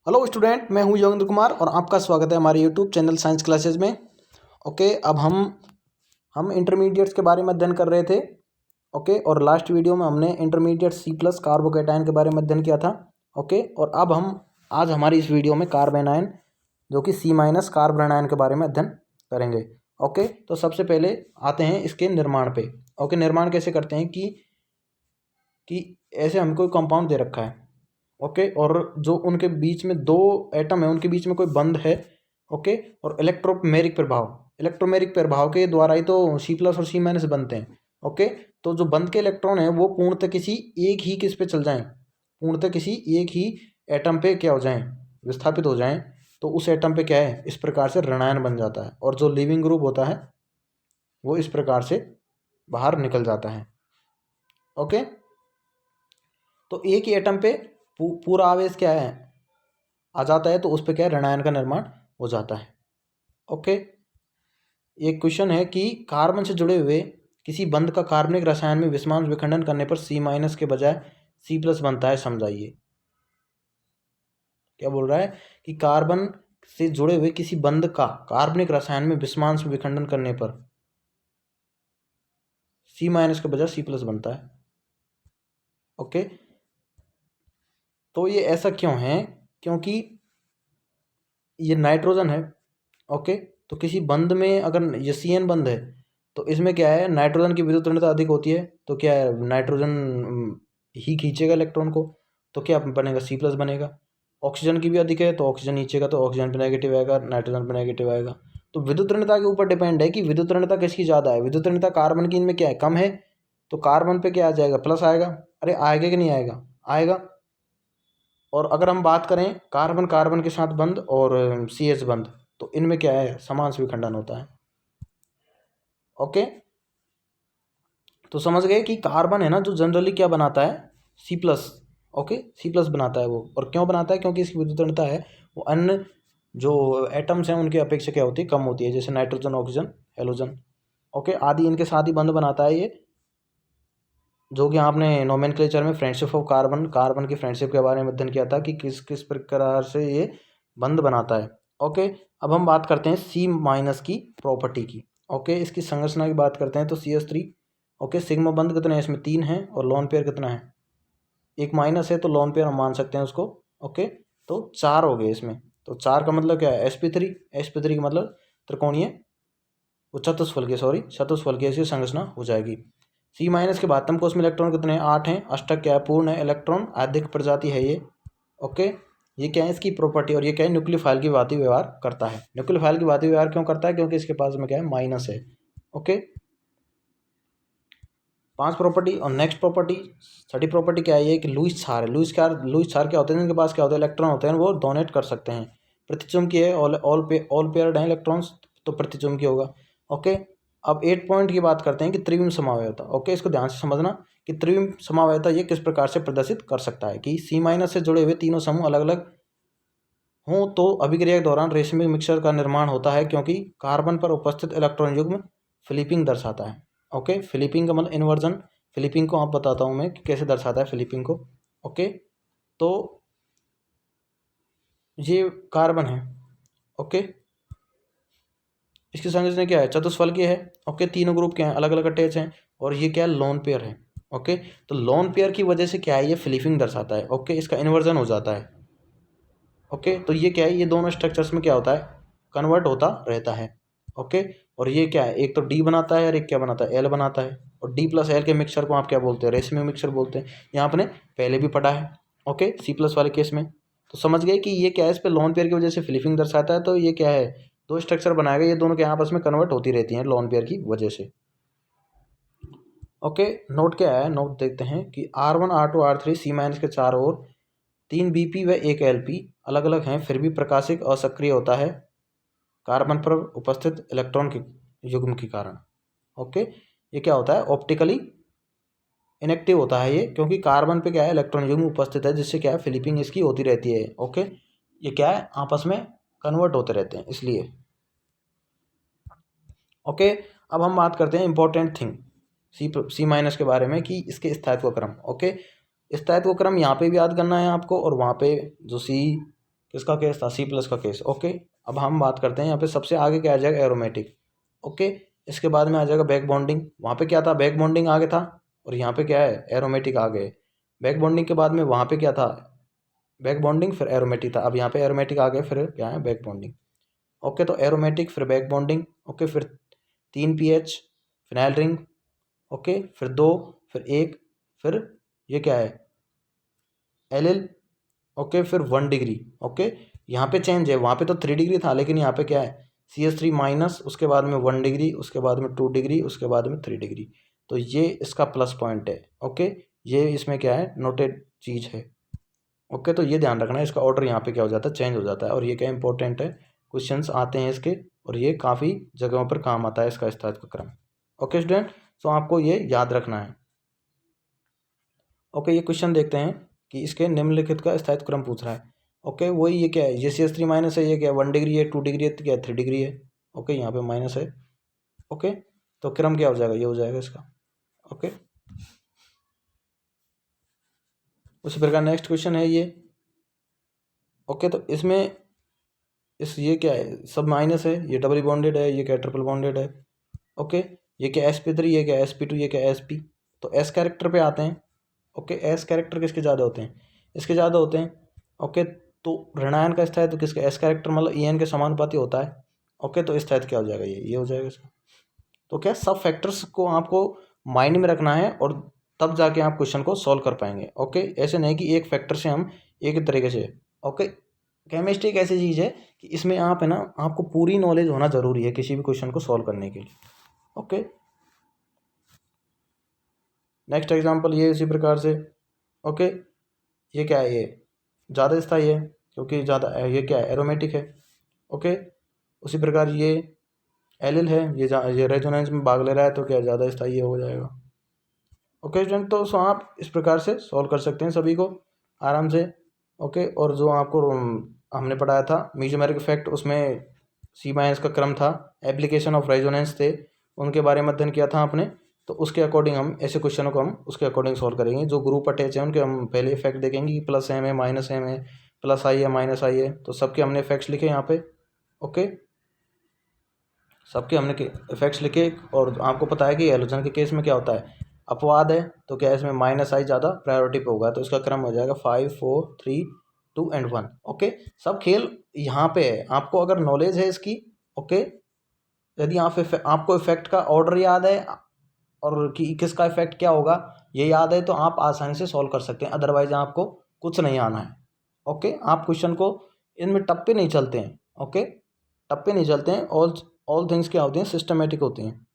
Hello student, मैं हूं योगेंद्र कुमार और आपका स्वागत है हमारे यूट्यूब चैनल साइंस क्लासेस में। ओके, अब हम इंटरमीडिएट्स के बारे में अध्ययन कर रहे थे। ओके, और लास्ट वीडियो में हमने इंटरमीडिएट C+ कार्बोकेटायन के बारे में अध्ययन किया था। ओके, और अब हम आज हमारी इस वीडियो में कार्बेनायन जो कि C- कार्बेनायन के बारे में अध्ययन करेंगे। ओके, तो सबसे पहले आते हैं इसके निर्माण पे। ओके, निर्माण कैसे करते हैं कि ऐसे हमको कंपाउंड दे रखा है। ओके, और जो उनके बीच में दो एटम है उनके बीच में कोई बंध है। ओके, और इलेक्ट्रोमेरिक प्रभाव के द्वारा ही तो C+ और C- बनते हैं। ओके, तो जो बंध के इलेक्ट्रॉन है वो पूर्णतः किसी एक ही किस पे चल जाएं, पूर्णतः किसी एक ही एटम पे क्या हो जाएं, विस्थापित हो जाएं, तो उस एटम पे क्या है, इस प्रकार से ऋणायन बन जाता है और जो लीविंग ग्रुप होता है वो इस प्रकार से बाहर निकल जाता है। ओके, तो एक ही एटम पे पूरा आवेश क्या है आ जाता है, तो उस पर क्या है, ऋणायन का निर्माण हो जाता है। ओके, एक क्वेश्चन है कि कार्बन से जुड़े हुए किसी बंध का कार्बनिक रसायन में विषमांश विखंडन करने पर C- के बजाय C+ बनता है, समझाइए। क्या बोल रहा है कि कार्बन से जुड़े हुए किसी बंध का कार्बनिक रसायन में विषमांश विखंडन करने पर C- के बजाय C+ बनता है। ओके, तो ये ऐसा क्यों है, क्योंकि ये नाइट्रोजन है। ओके, तो किसी बंध में अगर ये CN बंध है तो इसमें क्या है, नाइट्रोजन की विद्युत ऋणता अधिक होती है, तो क्या है, नाइट्रोजन ही खींचेगा इलेक्ट्रॉन को, तो क्या बनेगा, C+ बनेगा। ऑक्सीजन की भी अधिक है तो ऑक्सीजन नीचेगा, तो ऑक्सीजन पे नेगेटिव आएगा, नाइट्रोजन पे नेगेटिव आएगा। तो विद्युत ऋणता के ऊपर डिपेंड है कि विद्युत ऋणता किसकी ज़्यादा है। विद्युत ऋणता कार्बन की इनमें क्या है, कम है, तो कार्बन पे क्या आ जाएगा, प्लस आएगा। अरे आएगा कि नहीं आएगा, आएगा। और अगर हम बात करें कार्बन कार्बन के साथ बंध और CH बंध, तो इनमें क्या है, समांश विखंडन होता है। ओके, तो समझ गए कि कार्बन है ना जो जनरली क्या बनाता है, C+। ओके, C+ बनाता है वो, और क्यों बनाता है, क्योंकि इसकी विद्युत ऋणता है वो अन्य जो एटम्स हैं उनके अपेक्षा क्या होती है, कम होती है, जैसे नाइट्रोजन, ऑक्सीजन, हेलोजन। ओके, आदि इनके साथ ही बंध बनाता है ये, जो कि आपने नोमेनक्लेचर में फ्रेंडशिप ऑफ कार्बन, कार्बन की फ्रेंडशिप के बारे में अध्ययन किया था कि किस किस प्रकार से ये बंध बनाता है। ओके, अब हम बात करते हैं C- की प्रॉपर्टी की। ओके, इसकी संरचना की बात करते हैं तो CH3। ओके, सिग्मा बंध कितने हैं इसमें, 3 हैं, और लोन पेयर कितना है, एक माइनस है, तो लोन पेयर हम मान सकते हैं उसको। ओके, तो 4 हो गए इसमें, तो 4 का मतलब क्या है, sp3 का मतलब त्रिकोणीय, वो चतुष्फलकीय, सॉरी चतुष्फलकीय ऐसी संरचना हो जाएगी। C- के बाद कोष में इलेक्ट्रॉन कितने हैं, 8 हैं, अष्टक क्या है, पूर्ण है, इलेक्ट्रॉन अधिक प्रजाति है ये। ओके, ये क्या है इसकी प्रॉपर्टी, और ये क्या है, न्यूक्लियोफाइल की भांति व्यवहार करता है। न्यूक्लियोफाइल की भांति व्यवहार क्यों करता है, क्योंकि इसके पास में क्या है, माइनस है। Okay, 5 property. और नेक्स्ट प्रॉपर्टी, छठी प्रॉपर्टी क्या है, ये कि लुईस क्षार है। लुईस क्षार क्या होते हैं, जिनके पास क्या होता है, इलेक्ट्रॉन होते हैं, वो डोनेट कर सकते हैं। प्रतिचुंबकीय है, ऑल पेयर्ड हैं इलेक्ट्रॉन्स, तो प्रतिचुंबकीय होगा। ओके, अब 8 पॉइंट की बात करते हैं कि त्रिविम समवायता। ओके, इसको ध्यान से समझना कि त्रिविम समवायता ये किस प्रकार से प्रदर्शित कर सकता है कि C- से जुड़े हुए तीनों समूह अलग अलग हों तो अभिक्रिया के दौरान रेशमी मिक्सचर का निर्माण होता है, क्योंकि कार्बन पर उपस्थित इलेक्ट्रॉन युग्म फिलिपिंग दर्शाता है। ओके, फिलिपिंग का मतलब इन्वर्जन। फिलिपिंग को आप बताता हूँ मैं कि कैसे दर्शाता है फिलिपिंग को। ओके, तो ये कार्बन है। ओके, इसकी संरचना क्या है, चतुष्फलकीय है। ओके, तीनों ग्रुप क्या है, अलग अलग अटैच हैं, और ये क्या है, लोन पेयर है। ओके, तो लोन पेयर की वजह से क्या है, ये फिलिपिंग दर्शाता है। ओके, इसका इन्वर्जन हो जाता है। ओके, तो ये क्या है, ये दोनों स्ट्रक्चर्स में क्या होता है, कन्वर्ट होता रहता है। ओके, और ये क्या है, एक तो डी बनाता है और एक क्या बनाता है, एल बनाता है। और D+L के मिक्सचर को आप क्या बोलते हैं, रेशमी मिक्सचर बोलते हैं। यहाँ आपने पहले भी पढ़ा है। ओके, C+ वाले केस में तो समझ गए कि ये क्या है, इस पे लोन पेयर की वजह से फिलिपिंग दर्शाता है। तो ये क्या है, दो स्ट्रक्चर बनाएगा, ये दोनों के आपस में कन्वर्ट होती रहती हैं लोन पेयर की वजह से। ओके, नोट क्या है, नोट देखते हैं कि R1 R2 R3 C- के चारों ओर 3 BP व 1 LP अलग अलग हैं, फिर भी प्रकाशिक असक्रिय होता है कार्बन पर उपस्थित इलेक्ट्रॉन के युग्म के कारण। ओके, ये क्या होता है, ऑप्टिकली इनेक्टिव होता है ये, क्योंकि कार्बन पे क्या है, इलेक्ट्रॉन युग्म उपस्थित है, जिससे क्या है, फिलिपिंग इसकी होती रहती है। ओके, ये क्या है, आपस में कन्वर्ट होते रहते हैं इसलिए। ओके, अब हम बात करते हैं इंपॉर्टेंट थिंग C- के बारे में कि इसके स्थायित्व क्रम। ओके, स्थायित्व क्रम यहाँ पे भी याद करना है आपको, और वहाँ पे जो C किसका केस था, सी प्लस का केस। ओके, अब हम बात करते हैं यहाँ पे सबसे आगे क्या आ जाएगा, एरोमेटिक। ओके, इसके बाद में आ जाएगा बैक बॉन्डिंग। वहाँ पे क्या था, बैक बॉन्डिंग आगे था, और यहाँ पे क्या है, एरोमेटिक आ गए। बैक बॉन्डिंग के बाद में वहाँ पे क्या था, बैक बॉन्डिंग फिर एरोमेटिक था। अब यहाँ पे एरोमेटिक आ गए, फिर क्या है, बैक बॉन्डिंग। ओके, तो एरोमेटिक फिर बैक बॉन्डिंग। ओके, फिर 3 pH फिनाइल रिंग। ओके, फिर 2, फिर 1, फिर ये क्या है, एलिल। ओके, फिर 1 डिग्री। ओके, यहाँ पे चेंज है, वहाँ पे तो 3 डिग्री था, लेकिन यहाँ पे क्या है, CH3-, उसके बाद में 1 डिग्री, उसके बाद में 2 डिग्री, उसके बाद में 3 डिग्री। तो ये इसका प्लस पॉइंट है। ओके, ये इसमें क्या है, नोटेड चीज़ है। ओके, तो ये ध्यान रखना है, इसका ऑर्डर यहाँ पे क्या हो जाता है, चेंज हो जाता है, और ये क्या इंपॉर्टेंट है, क्वेश्चंस आते हैं इसके, और ये काफ़ी जगहों पर काम आता है इसका स्थायित्व क्रम। ओके स्टूडेंट, तो आपको ये याद रखना है। ओके, ये क्वेश्चन देखते हैं कि इसके निम्नलिखित का स्थायित्व क्रम पूछ रहा है। ओके, वही ये क्या है, ये CH3- है, ये क्या है, 1 डिग्री है, 2 डिग्री है, तो क्या है, 3 डिग्री है। ओके, यहाँ पे माइनस है। ओके, तो क्रम क्या हो जाएगा, ये हो जाएगा इसका। ओके, उसी प्रकार नेक्स्ट क्वेश्चन है ये। ओके, तो इसमें ये क्या है, सब माइनस है, ये डबल बॉन्डेड है, ये क्या ट्रिपल बॉन्डेड है। ओके, ये क्या sp3, ये क्या sp2, ये क्या sp। तो s कैरेक्टर पे आते हैं। ओके, s कैरेक्टर किसके ज़्यादा होते हैं, इसके ज़्यादा होते हैं। ओके, तो ऋणायन का स्थायित्व तो किसका, s कैरेक्टर मतलब En के समानुपाती होता है। ओके, तो स्थायित्व क्या हो जाएगा, ये हो जाएगा इसका। तो क्या सब फैक्टर्स को आपको माइंड में रखना है, और तब जाके आप क्वेश्चन को सॉल्व कर पाएंगे। ओके, ऐसे नहीं कि एक फैक्टर से हम एक ही तरीके से। ओके, केमिस्ट्री एक ऐसी चीज़ है कि इसमें आप है ना, आपको पूरी नॉलेज होना ज़रूरी है किसी भी क्वेश्चन को सॉल्व करने के लिए। ओके, नेक्स्ट एग्जांपल ये इसी प्रकार से। ओके, ये क्या है, ये ज़्यादा स्थायी है, क्योंकि ज़्यादा ये क्या है, एरोमेटिक है। ओके, उसी प्रकार ये एलिल है, ये रेजोनेंस में भाग ले रहा है, तो क्या ज़्यादा स्थायी हो जाएगा। ओके स्टूडेंट, तो सो आप इस प्रकार से सॉल्व कर सकते हैं सभी को आराम से। ओके, और जो आपको हमने पढ़ाया था मीजोमेरिक इफेक्ट, उसमें C- का क्रम था, एप्लीकेशन ऑफ रेजोनेंस थे, उनके बारे में अध्ययन किया था आपने। तो उसके अकॉर्डिंग हम ऐसे क्वेश्चनों को हम उसके अकॉर्डिंग सॉल्व करेंगे। जो ग्रुप अटैच है उनके हम पहले इफेक्ट देखेंगे कि प्लस एम है, माइनस एम है, प्लस आई है, माइनस आई है, तो सबके हमने इफेक्ट्स लिखे यहाँ पे। ओके, सबके हमने इफेक्ट्स लिखे, और आपको पता है कि हेलोजन के केस में क्या होता है, अपवाद है, तो क्या इसमें माइनस आई ज़्यादा प्रायोरिटी पे होगा, तो इसका क्रम हो जाएगा 5, 4, 3, 2 एंड 1। ओके, सब खेल यहाँ पे है, आपको अगर नॉलेज है इसकी। ओके, यदि आपको इफेक्ट का ऑर्डर याद है, और कि किसका इफेक्ट क्या होगा ये याद है, तो आप आसानी से सॉल्व कर सकते हैं। अदरवाइज आपको कुछ नहीं आना है। ओके, आप क्वेश्चन को इनमें टप्पे नहीं चलते हैं। ओके, टप्पे नहीं चलते हैं, ऑल थिंग्स क्या होती हैं, सिस्टमेटिक होती हैं।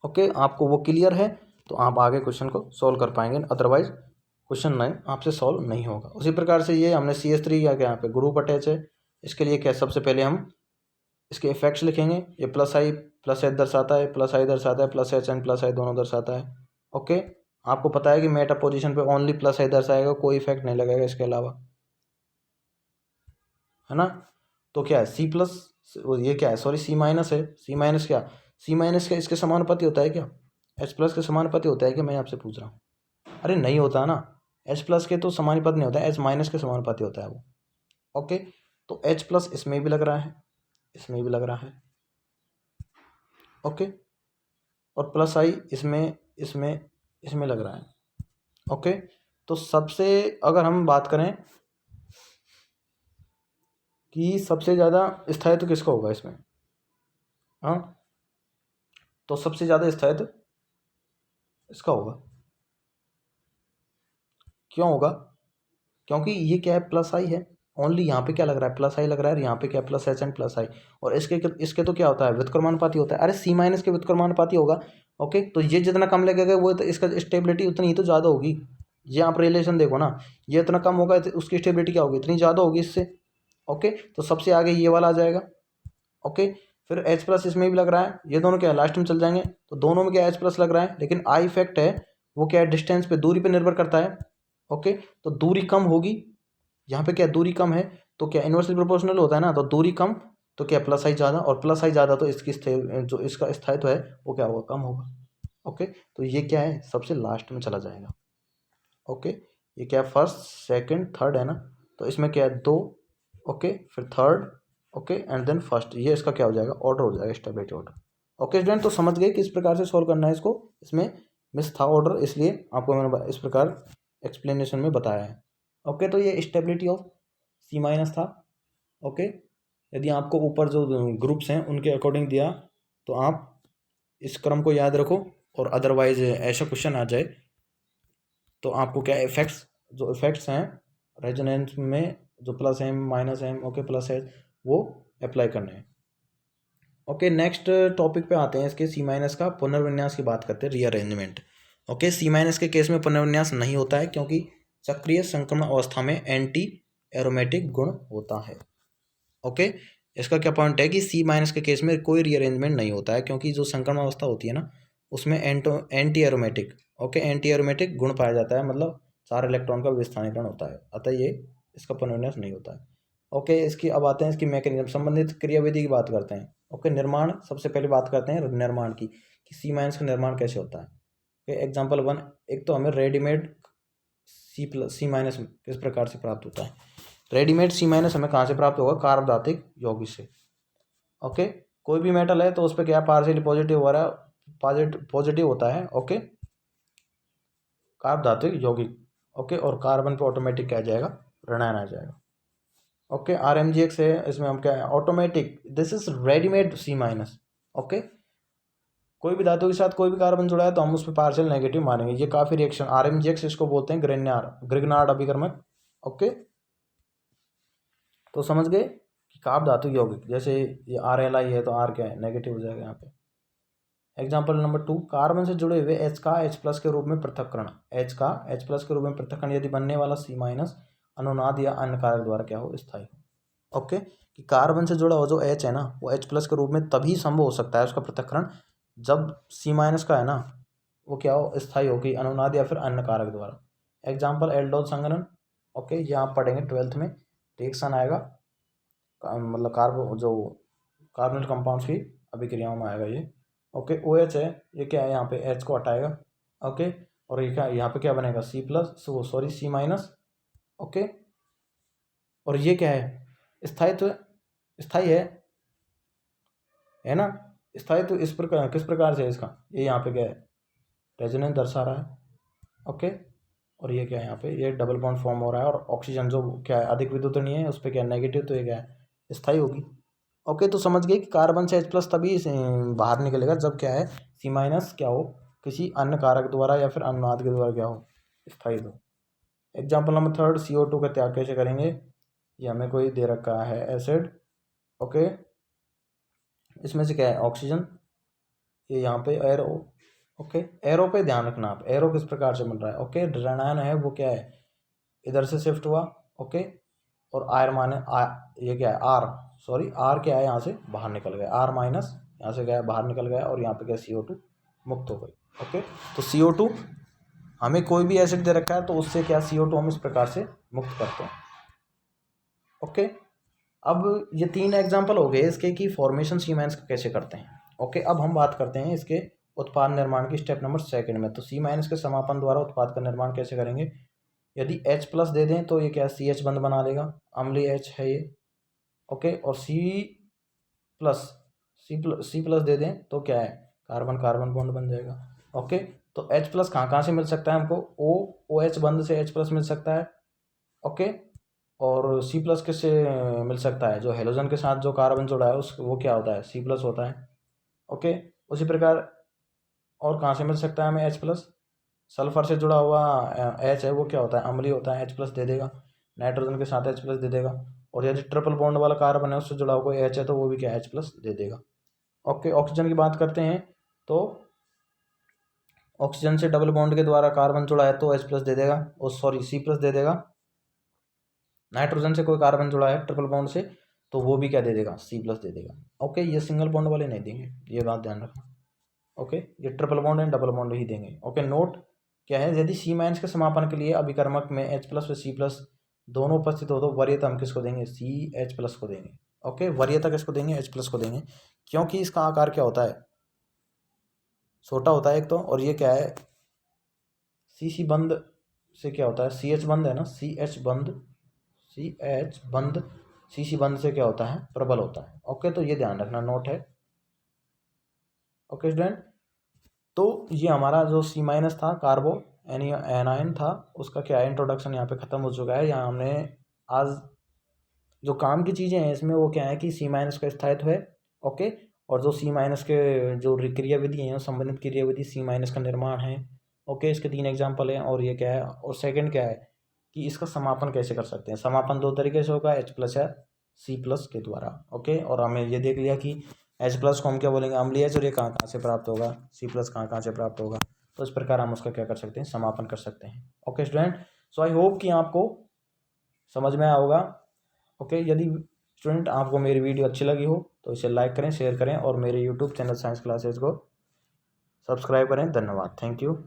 ओके, आपको वो क्लियर है, तो आप आगे क्वेश्चन को सॉल्व कर पाएंगे, अदरवाइज क्वेश्चन नहीं आपसे सॉल्व नहीं होगा। उसी प्रकार से ये हमने CH3 या यहाँ पे ग्रुप अटैच है, इसके लिए क्या, सबसे पहले हम इसके इफेक्ट्स लिखेंगे। ये प्लस एच दर्शाता है, प्लस आई दर्शाता है, प्लस एच एंड प्लस आई दोनों दर्शाता है। ओके, आपको पता है कि मेटा पोजीशन पे ओनली प्लस आई दर्शाएगा, कोई इफेक्ट नहीं लगेगा इसके अलावा, है ना। तो क्या है, ये क्या है, सॉरी C- है। C- क्या इसके समानुपाती होता है क्या, H+ के समानुपाती होता है क्या, मैं आपसे पूछ रहा हूँ। अरे नहीं होता ना, H+ के तो समानुपाती नहीं होता है, H- के समानुपाती होता है वो। ओके, तो H+ इसमें भी लग रहा है, इसमें भी लग रहा है। ओके, और प्लस आई इसमें इसमें इसमें लग रहा है। ओके, तो सबसे अगर हम बात करें कि सबसे ज़्यादा स्थायित्व किसका होगा इसमें, हाँ, तो सबसे ज़्यादा स्थायित्व इसका होगा। क्यों होगा, क्योंकि ये क्या है, प्लस आई है, ओनली यहाँ पे क्या लग रहा है, प्लस आई लग रहा है, और यहाँ पे क्या, प्लस एच एंड प्लस आई। और इसके तो क्या होता है, व्युत्क्रमानुपाती होता है। अरे C- के व्युत्क्रमानुपाती होगा। ओके, तो ये जितना कम लगेगा वो तो इसका स्टेबिलिटी उतनी ही तो ज़्यादा होगी। ये आप रिलेशन देखो ना, ये इतना कम होगा तो उसकी स्टेबिलिटी क्या होगी, इतनी ज़्यादा होगी इससे। ओके, तो सबसे आगे ये वाला आ जाएगा। ओके, फिर H+ इसमें भी लग रहा है, ये दोनों क्या है, लास्ट में चल जाएंगे, तो दोनों में क्या H+ लग रहा है, लेकिन आई इफेक्ट है वो क्या है, डिस्टेंस पे, दूरी पे निर्भर करता है। ओके, तो दूरी कम होगी, यहाँ पे क्या दूरी कम है, तो क्या इन्वर्सली प्रोपोर्शनल होता है ना, तो दूरी कम, तो क्या प्लस आई ज़्यादा, और प्लस आई ज़्यादा तो इसकी जो इसका स्थायित्व है वो क्या होगा, कम होगा। ओके, तो ये क्या है, सबसे लास्ट में चला जाएगा। ओके, ये क्या फर्स्ट सेकंड थर्ड है ना, तो इसमें क्या है 2, ओके, फिर third, okay, and then first, ये इसका क्या हो जाएगा ऑर्डर हो जाएगा, स्टेबिलिटी ऑर्डर। ओके स्टूडेंट, तो समझ गए किस प्रकार से सॉल्व करना है इसको। इसमें मिस था ऑर्डर, इसलिए आपको मैंने इस प्रकार एक्सप्लेनेशन में बताया है। ओके, तो ये स्टेबिलिटी ऑफ सी माइनस था। ओके, यदि आपको ऊपर जो ग्रुप्स हैं उनके अकॉर्डिंग दिया तो आप इस क्रम को याद रखो, और अदरवाइज ऐसा क्वेश्चन आ जाए तो आपको क्या इफेक्ट्स, जो इफेक्ट्स हैं रेजोनेंस में, जो plus M minus M, okay, plus H, वो अप्लाई करने हैं। ओके, नेक्स्ट टॉपिक पे आते हैं, इसके सी माइनस का पुनर्विन्यास की बात करते हैं, रीअरेंजमेंट। ओके, सी माइनस के केस में पुनर्विन्यास नहीं होता है क्योंकि चक्रीय संक्रमण अवस्था में एंटी एरोमेटिक गुण होता है। ओके, इसका क्या पॉइंट है कि सी माइनस के केस में कोई रीअरेंजमेंट नहीं होता है क्योंकि जो संक्रमण अवस्था होती है ना, उसमें anti aromatic, okay, anti aromatic गुण पाया जाता है, मतलब 4 इलेक्ट्रॉन का विस्थानीकरण होता है, अतः ये इसका पुनर्विन्यास नहीं होता है। ओके, इसकी अब आते हैं इसकी मैकेनिज्म संबंधित क्रियाविधि की बात करते हैं। ओके, निर्माण, सबसे पहले बात करते हैं निर्माण की, कि सी माइनस का निर्माण कैसे होता है। ओके, एग्जाम्पल 1, एक तो हमें रेडीमेड सी माइनस किस प्रकार से प्राप्त होता है। रेडीमेड सी माइनस हमें कहाँ से प्राप्त होगा, कार्बधातिक यौगिक से। ओके, कोई भी मेटल है तो उस पर क्या पार्शियली पॉजिटिव हो रहा है, पॉजिटिव होता है, ओके, कार्बधातुक यौगिक। ओके, और कार्बन पे ऑटोमेटिक क्या आ जाएगा, ऋणायन आ जाएगा। ओके, RMGX है, इसमें हम क्या है automatic, this is readymade C minus. Okay, कोई भी धातु के साथ कोई भी कार्बन जुड़ा है तो हम उस पर पार्शियल नेगेटिव मानेंगे। ये काफी रिएक्शन, RMGX इसको बोलते हैं ग्रिग्नार्ड अभिकर्मक। ओके, तो समझ गए कि कार्ब धातु यौगिक, जैसे ये RLI है तो R क्या है, नेगेटिव हो जाएगा यहाँ पे। एग्जाम्पल नंबर 2, कार्बन से जुड़े हुए H का H+ के रूप में पृथक्करण, H का H+ के रूप में पृथक्करण यदि बनने वाला सी माइनस अनुनाद या अन्य कारक द्वारा क्या हो, स्थायी हो। ओके, कि कार्बन से जुड़ा हो जो H है ना, वो H+ के रूप में तभी संभव हो सकता है उसका पृथक्करण जब सी माइनस का है ना, वो क्या हो, स्थायी हो, कि अनुनाद या फिर अन्य कारक द्वारा। एग्जाम्पल एल्डोल संघनन। ओके, ये आप पढ़ेंगे 12th में, रिएक्शन आएगा, मतलब कार्बो जो कार्बोनेट कंपाउंड्स की अभिक्रियाओं में आएगा ये। ओके, OH है, ये क्या है, यहाँ पे H को हटाएगा। ओके, और ये क्या, यहाँ पे क्या बनेगा, सी माइनस। ओके, और ये क्या है, स्थायित्व, स्थायी है ना, स्थायित्व इस प्रकार, किस प्रकार से है इसका, ये यहाँ पे क्या है, रेजोनेंस दर्शा रहा है। ओके, और ये क्या है, यहाँ पे ये डबल बॉन्ड फॉर्म हो रहा है, और ऑक्सीजन जो क्या है अधिक विद्युतनीय है उस पर क्या है नेगेटिव, तो ये क्या है, स्थायी होगी। ओके, तो समझ गए कि कार्बन से H+ तभी बाहर निकलेगा जब क्या है, सी माइनस क्या हो, किसी अन्य कारक द्वारा या फिर अनुनाद के द्वारा क्या हो, स्थायी हो। एग्जाम्पल नंबर 3, CO2 का त्याग कैसे करेंगे, ये हमें कोई दे रखा है एसिड। ओके, इसमें से क्या है ऑक्सीजन, ये यहाँ पे एरो। ओके, एरो पे ध्यान रखना आप, एरो किस प्रकार से बन रहा है। ओके, ऋणायन है वो क्या है, इधर से शिफ्ट हुआ। ओके, और आर माने ये क्या है आर क्या है, यहाँ से बाहर निकल गया, R माइनस यहाँ से गया बाहर निकल गया, और यहाँ पे क्या CO2 मुक्त हो गई। ओके, तो CO2 हमें कोई भी एसिड दे रखा है तो उससे क्या CO2 हम इस प्रकार से मुक्त करते हैं। ओके, अब ये 3 एग्जाम्पल हो गए इसके कि फॉर्मेशन सी माइनस का कैसे करते हैं। ओके, अब हम बात करते हैं इसके उत्पाद निर्माण की स्टेप नंबर 2 में। तो सी माइनस के समापन द्वारा उत्पाद का निर्माण कैसे करेंगे, यदि H+ दे दें तो ये क्या CH बंद बना लेगा, अम्लीय H है ये। ओके, और C+ दे दें तो क्या है, कार्बन कार्बन बॉन्ड बन जाएगा। ओके, तो H+ कहाँ कहाँ से मिल सकता है हमको, OH बंद से H+ मिल सकता है। ओके, और C+ किससे मिल सकता है, जो हेलोजन के साथ जो कार्बन जुड़ा है उस वो क्या होता है, C+ होता है। ओके, उसी प्रकार और कहाँ से मिल सकता है हमें H+, सल्फर से जुड़ा हुआ H है वो क्या होता है, अम्लीय होता है, H+ दे देगा। नाइट्रोजन के साथ H+ दे देगा, और यदि ट्रिपल बॉन्ड वाला कार्बन है उससे जुड़ा हुआ कोई H है तो वो भी क्या H+ दे देगा। ओके, ऑक्सीजन की बात करते हैं तो ऑक्सीजन से डबल बॉन्ड के द्वारा कार्बन जुड़ा है तो H+ दे देगा, C+ दे देगा। नाइट्रोजन से कोई कार्बन जुड़ा है ट्रिपल बॉन्ड से तो वो भी क्या दे देगा, C+ दे देगा। ओके, ये सिंगल बॉन्ड वाले नहीं देंगे, ये बात ध्यान रखना। ओके, ये triple bond and double bond ही देंगे। ओके, नोट क्या है, यदि सी माइनस के समापन के लिए अभिकर्मक में H+ व C+ दोनों उपस्थित हो तो वरीयता हम किसको देंगे, CH+ को देंगे। ओके, वरीयता किसको देंगे, H+ को देंगे, क्योंकि इसका आकार क्या होता है, छोटा होता है एक तो, और ये क्या है CC बंद से क्या होता है, CH बंद है ना, CH बंद CH बंध, CC बंध से क्या होता है, प्रबल होता है। ओके, तो ये ध्यान रखना, नोट है। ओके स्टूडेंट, तो ये हमारा जो C- था, कार्बो एनायन था, उसका क्या है, इंट्रोडक्शन यहाँ पे खत्म हो चुका है। यहाँ हमने आज जो काम की चीज़ें हैं इसमें वो क्या है कि C- का स्थायित्व है। ओके, और जो C- के जो क्रियाविधि हैं, संबंधित क्रियाविधि C- का निर्माण है। ओके, इसके 3 एग्जाम्पल हैं। और ये क्या है, और सेकंड क्या है कि इसका समापन कैसे कर सकते हैं। समापन 2 तरीके से होगा, H+ या C+ के द्वारा। ओके, और हमें ये देख लिया कि H+ को हम क्या बोलेंगे, अम्लीय H, और ये कहाँ कहाँ से प्राप्त होगा, C+ कहाँ कहाँ से प्राप्त होगा। तो इस प्रकार हम उसका क्या कर सकते हैं, समापन कर सकते हैं। Okay student, so I hope कि आपको समझ में आया होगा। ओके, यदि स्टूडेंट आपको मेरी वीडियो अच्छी लगी हो तो इसे लाइक करें, शेयर करें, और मेरे यूट्यूब चैनल साइंस क्लासेज को सब्सक्राइब करें। धन्यवाद, थैंक यू।